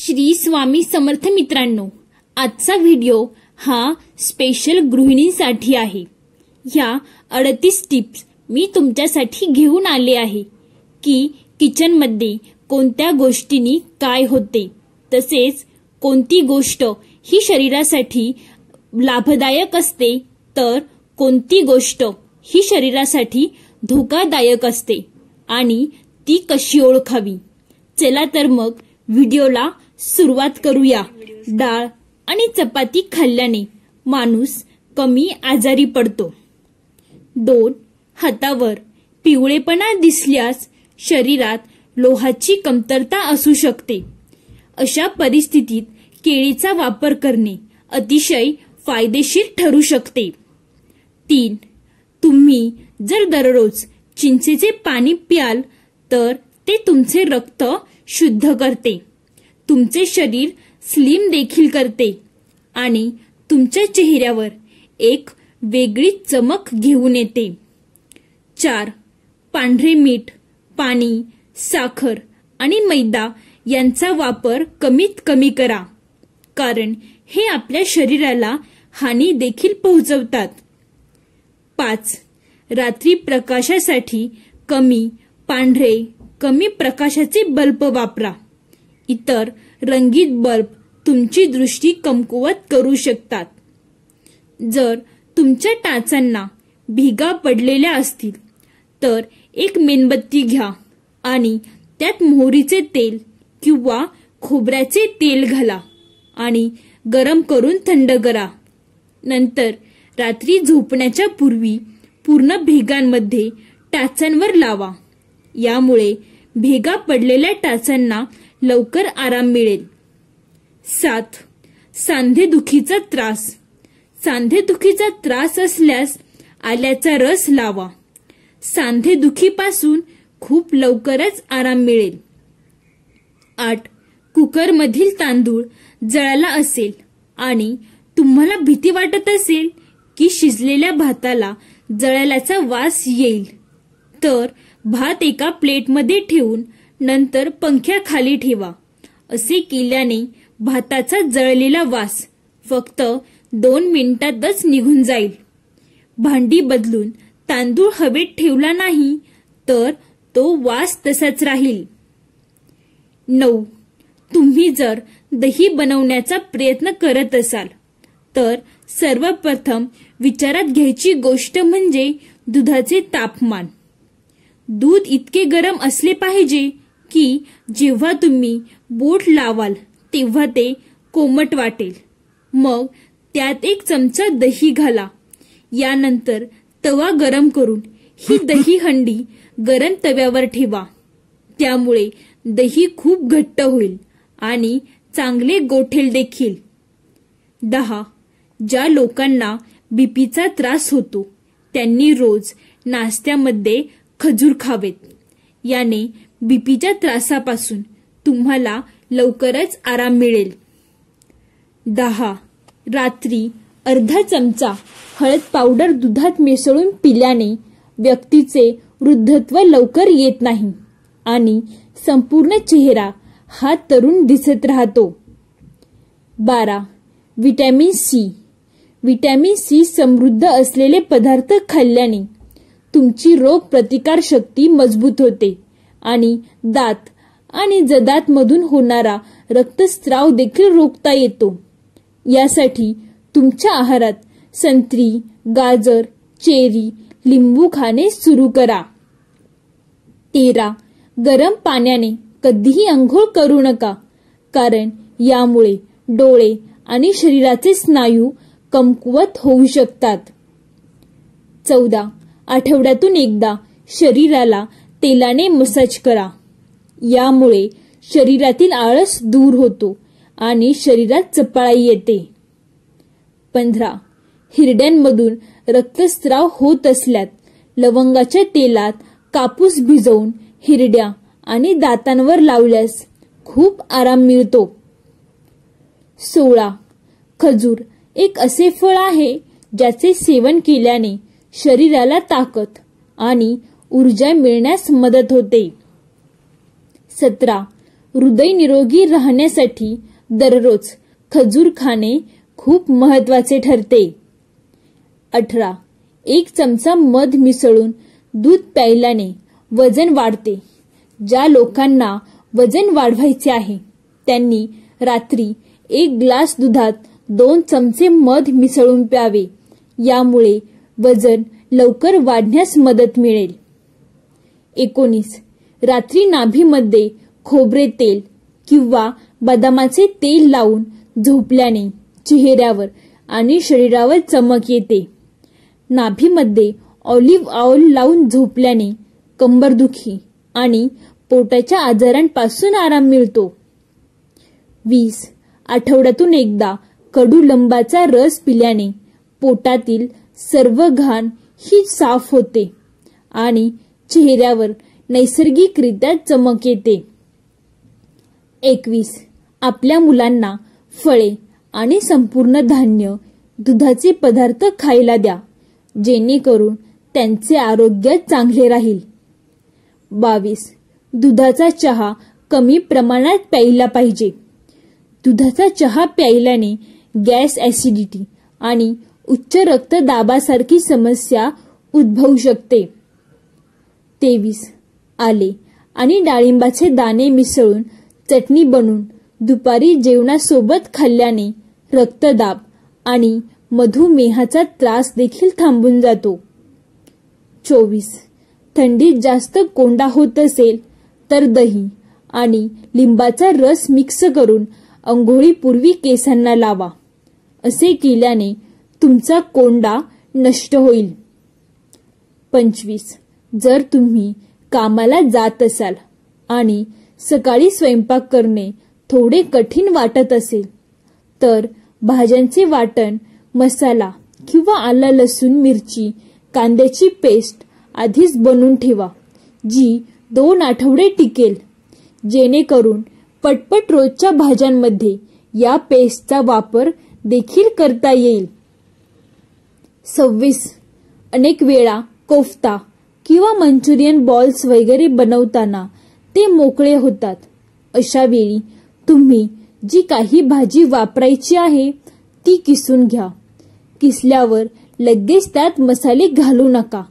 श्री स्वामी समर्थ मित्रांनो, आजचा व्हिडिओ हा स्पेशल गृहिणींसाठी आहे। ह्या 38 टिप्स मी तुमच्यासाठी घेऊन आले आहे की किचन मध्ये कोणत्या गोष्टींनी काय होते, तसेच कोणती गोष्ट ही शरीरासाठी लाभदायक असते तर कोणती गोष्ट ही शरीरासाठी धोकादायक असते आणि ती कशी ओळखावी। चला तर मग व्हिडिओला सुरुवात करूया। डाळ आणि चपाती खाल्ल्याने माणूस कमी आजारी पडतो। 2. हातावर पिवळेपणा दिसल्यास शरीरात लोहाची कमतरता असू शकते। अशा परिस्थितीत केळीचा वापर करणे अतिशय फायदेशीर ठरू शकते। 3. तुम्ही जर दररोज चिंचेचे पाणी प्याल तर ते तुमचे रक्त शुद्ध करते, तुमचे शरीर स्लिम देखील करते आणि तुमच्या चेहऱ्यावर एक वेगळी चमक घेऊन येते। 4. पांढरे मीठ, पाणी, साखर आणि मैदा यांचा वापर कमीत कमी करा, कारण हे आपल्या शरीराला हानी देखील पोहोचवतात। 5. रात्री प्रकाशासाठी कमी पांढरे, कमी प्रकाशाचे बल्ब वापरा। इतर रंगीत बल्ब तुमची दृष्टी कमकुवत करू शकतात। जर तुमच्या टाचांना भिगा पडलेल्या असतील तर एक मेणबत्ती घ्या आणि त्यात मोहरीचे तेल किंवा खोबऱ्याचे तेल घाला आणि गरम करून थंड करा। नंतर रात्री झोपण्याच्या पूर्वी पूर्ण भेगांमध्ये टाचांवर लावा। यामुळे भेगा पडलेल्या टाचांना लवकर आराम मिळेल। 7. सांधेदुखीचा त्रास, सांधेदुखीचा त्रास असल्यास आल्याचा रस लावा, सांधेदुखीपासून खूप लवकरच आराम मिळेल। 8. कुकरमधील तांदूळ जळाला असेल आणि तुम्हाला भीती वाटत असेल की शिजलेल्या भाताला जळाल्याचा वास येईल तर भात एका प्लेटमध्ये ठेवून नंतर पंख्याखाली ठेवा। असे केल्याने भाताचा जळलेला वास फक्त 2 मिनिटातच निघून जाईल। भांडी बदलून तांदूळ हवेत ठेवला नाही तर तो वास तसाच राहील। 9. तुम्ही जर दही बनवण्याचा प्रयत्न करत असाल तर सर्वप्रथम विचारात घ्यायची गोष्ट म्हणजे दुधाचे तापमान। दूध इतके गरम असले पाहिजे की जेव्हा तुम्ही बोट लावाल तेव्हा ते कोमट वाटेल। मग त्यात 1 चमचा दही घाला। यानंतर तवा गरम करून ही दही हंडी गरम तव्यावर ठेवा, त्यामुळे दही खूप घट्ट होईल आणि चांगले गोठेल देखील। 10. ज्या लोकांना बीपीचा त्रास होतो त्यांनी रोज नाश्त्यामध्ये खजूर खावेत, याने बीपीच्या त्रासापासून तुम्हाला लवकरच आराम मिळेल। 10. रात्री अर्धा चमचा हळद पावडर दुधात मिसळून पिल्याने व्यक्तीचे वृद्धत्व लवकर येत नाही आणि संपूर्ण चेहरा हा तरुण दिसत राहतो। 12. व्हिटॅमिन सी, व्हिटॅमिन सी समृद्ध असलेले पदार्थ खाल्ल्याने तुमची रोग प्रतिकार शक्ती मजबूत होते आणि दात आणि जदांमधून होणारा रक्तस्राव देखील रोखता येतो। यासाठी तुमच्या आहारात संत्री, गाजर, चेरी, लिंबू खाणे सुरू करा। 13. गरम पाण्याने कधीही अंघोळ करू नका, कारण यामुळे डोळे आणि शरीराचे स्नायू कमकुवत होऊ शकतात। 14. आठवड्यातून एकदा शरीराला तेलाने मसाज करा, यामुळे शरीरातील आळस दूर होतो आणि शरीरात चपळाई येते। 15. हिरड्यांमधून रक्तस्राव होत असल्यास लवंगाच्या तेलात कापूस भिजवून हिरड्या आणि दातांवर लावल्यास खूप आराम मिळतो। 16. खजूर एक असे फळ आहे ज्याचे सेवन केल्याने शरीराला ताकद आणि ऊर्जा मिळण्यास मदत होते। 17. हृदय निरोगी राहण्यासाठी दररोज खजूर खाणे खूप महत्वाचे ठरते. 18. 1 चमचा मध मिसळून दूध प्यायल्याने वजन वाढते. ज्या लोकांना वजन वाढवायचे आहे त्यांनी रात्री 1 ग्लास दुधात 2 चमचे मध मिसळून प्यावे. यामुळे वजन लवकर वाढण्यास मदत मिळेल. 19. रात्री नाभीमध्ये खोबरे तेल किंवा बदामाचे तेल लावून झोपल्याने चेहऱ्यावर आणि शरीरावर चमक येते. नाभीमध्ये ऑलिव्ह ऑइल लावून झोपल्याने कंबरदुखी आणि पोटाच्या आजारांपासून आराम मिळतो. 20. आठवड्यातून एकदा कडुलिंबाचा रस पिल्याने पोटातील सर्व घाण ही साफ होते आणि चेहऱ्यावर नैसर्गिकरित्या चमक येते. 21. आपल्या मुलांना फळे आणि संपूर्ण धान्य, दुधाचे पदार्थ खायला द्या, जेणेकरून त्यांचे आरोग्य चांगले राहील. 22. दुधाचा चहा कमी प्रमाणात प्यायला पाहिजे. दुधाचा चहा प्यायल्याने गॅस, ऍसिडिटी आणि उच्च रक्तदाबासारखी समस्या उद्भवू शकते. 23. आले आणि डाळिंबाचे दाणे मिसळून चटणी बनवून दुपारी जेवणासोबत खाल्ल्याने रक्तदाब आणि मधुमेहाचा त्रास देखील थांबून जातो. 24. थंडीत जास्त कोंडा होत असेल तर दही आणि लिंबाचा रस मिक्स करून अंघोळीपूर्वी केसांना लावा. असे केल्याने तुमचा कोंडा नष्ट होईल. 25. जर तुम्ही कामाला जात असाल आणि सकाळी स्वयंपाक करणे थोडे कठीण वाटत असेल तर भाज्यांचे वाटण, मसाला किंवा आलं, लसूण, मिरची, कांद्याची पेस्ट आधीच बनवून ठेवा, जी 2 आठवडे टिकेल. जेणेकरून पटपट रोजच्या भाज्यांमध्ये या पेस्टचा वापर देखील करता येईल. 26. अनेक वेळा कोफ्ता किंवा मंचुरियन बॉल्स वगैरे बनवताना ते मोकळे होतात. अशा वेळी तुम्ही जी काही भाजी वापरायची आहे ती किसून घ्या. किसल्यावर लगेच त्यात मसाले घालू नका.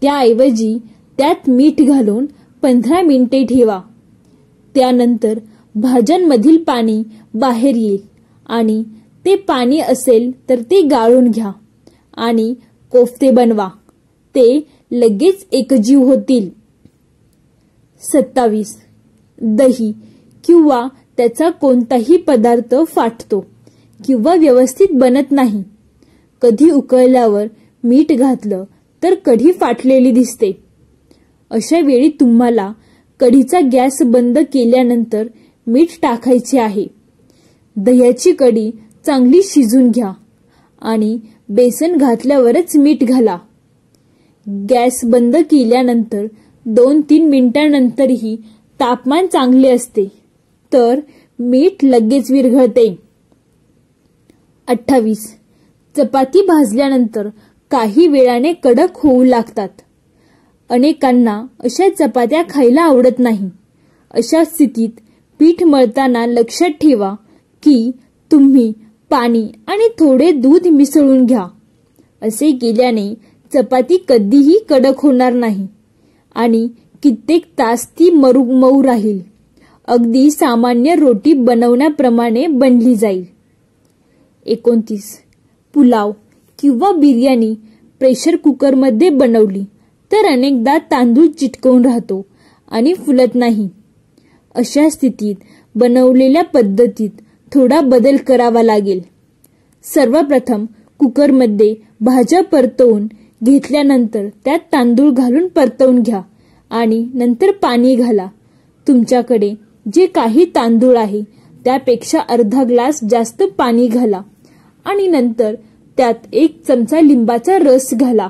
त्याऐवजी त्यात मीठ घालून 15 मिनिटे ठेवा. त्यानंतर भाज्यांमधील पाणी बाहेर येईल आणि ते पाणी असेल तर ते गाळून घ्या आणि कोफ्ते बनवा. ते लगेच एकजीव होतील. 27. दही किंवा त्याचा कोणताही पदार्थ फाटतो किंवा व्यवस्थित बनत नाही. कधी उकळल्यावर मीठ घातलं तर कढी फाटलेली दिसते. अशा वेळी तुम्हाला कढीचा गॅस बंद केल्यानंतर मीठ टाकायचे आहे. दह्याची कढी चांगली शिजून घ्या आणि बेसन घातल्यावरच मीठ घाला. गॅस बंद केल्यानंतर 2-3 मिनिटांनंतरही तापमान चांगले असते तर मीठ लगेच विरघळते. 28. चपाती भाजल्यानंतर काही वेळाने कडक होऊ लागतात. अनेकांना अशा चपात्या खायला आवडत नाही. अशा स्थितीत पीठ मळताना लक्षात ठेवा की तुम्ही पाणी आणि थोडे दूध मिसळून घ्या. असे केल्याने चपाती कधीही कडक होणार नाही आणि कित्येक तास ती मऊ राहील. अगदी सामान्य रोटी बनवण्याप्रमाणे बनली जाईल. 29. पुलाव किंवा बिर्याणी प्रेशर कुकरमध्ये बनवली तर अनेकदा तांदूळ चिटकवून राहतो आणि फुलत नाही. अशा स्थितीत बनवलेल्या पद्धतीत थोडा बदल करावा लागेल. सर्वप्रथम कुकरमध्ये भाज्या परतवून घेतल्यानंतर त्यात तांदूळ घालून परतवून घ्या आणि नंतर पाणी घाला. तुमच्याकडे जे काही तांदूळ आहे त्यापेक्षा अर्धा ग्लास जास्त पाणी घाला आणि नंतर त्यात 1 चमचा लिंबाचा रस घाला.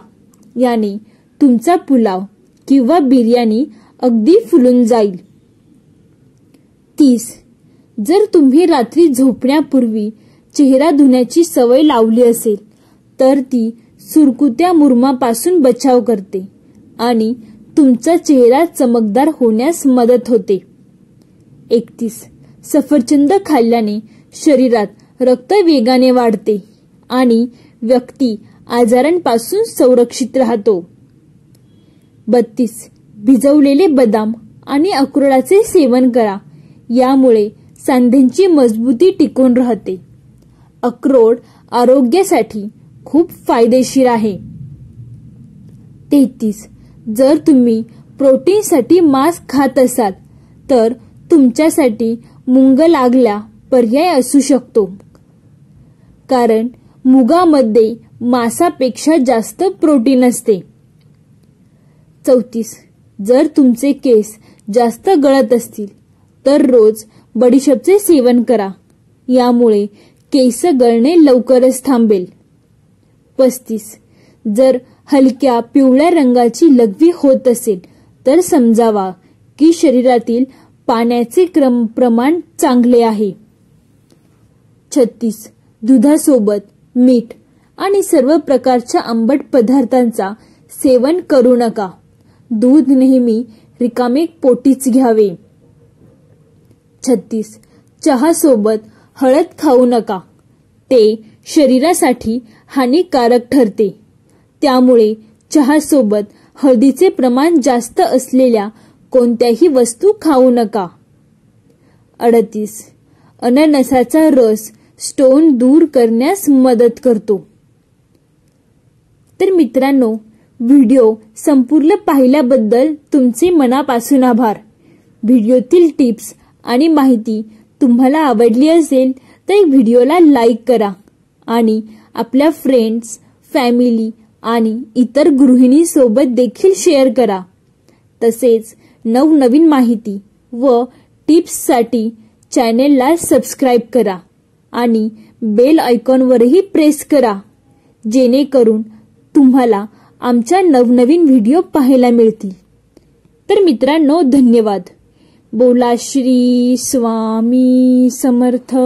याने तुमचा पुलाव किंवा बिर्याणी अगदी फुलून जाईल. 30. जर तुम्ही रात्री झोपण्यापूर्वी चेहरा धुण्याची सवय लावली असेल तर ती सुरकुत्या, मुरुमापासून बचाव करते आणि तुमचा चेहरा चमकदार होण्यास मदत होते. 31. सफरचंद खाल्ल्याने शरीरात रक्त वेगाने वाढते आणि व्यक्ती आजारांपासून संरक्षित राहतो. 32. भिजवलेले बदाम आणि अक्रोडाचे सेवन करा. यामुळे सांध्यांची मजबूती टिकून राहते. अक्रोड आरोग्यासाठी खूप फायदेशीर आहे. 33. जर तुम्ही प्रोटीनसाठी मांस खात असाल तर तुमच्यासाठी मुंग लागला पर्याय असू शकतो, कारण मुगामध्ये मांसापेक्षा जास्त प्रोटीन असते. 34. जर तुमचे केस जास्त गळत असतील तर रोज बडीशेपचे सेवन करा. यामुळे केस गळणे लवकरच थांबेल. 35. जर हलक्या पिवळ्या रंगाची लघवी होत असेल तर समजावा की शरीरातील पाण्याचे प्रमाण चांगले आहे. 36. दुधासोबत मीठ आणि सर्व प्रकारच्या आंबट पदार्थांचा सेवन करू नका. दूध नेहमी रिकामे पोटीच घ्यावे. 36. चहासोबत हळद खाऊ नका. ते शरीरासाठी हानिकारक ठरते. त्यामुळे चहासोबत हळदीचे प्रमाण जास्त असलेल्या कोणत्याही वस्तू खाऊ नका. 38. अननसाचा रस स्टोन दूर करण्यास मदत करतो. तर मित्रांनो, व्हिडिओ संपूर्ण पाहिल्याबद्दल तुमचे मनापासून आभार. व्हिडिओतील टिप्स आणि माहिती तुम्हाला आवडली असेल तर व्हिडिओला लाईक करा आणि आपल्या फ्रेंड्स, फॅमिली आणि इतर गृहिणींसोबत देखील शेअर करा. तसेच नवनवीन माहिती व टिप्ससाठी चॅनेलला सबस्क्राईब करा आणि बेल आयकॉनवरही प्रेस करा, जेणेकरून तुम्हाला आमच्या नवनवीन व्हिडिओ पाहायला मिळतील. तर मित्रांनो, धन्यवाद. बोला श्री स्वामी समर्थ.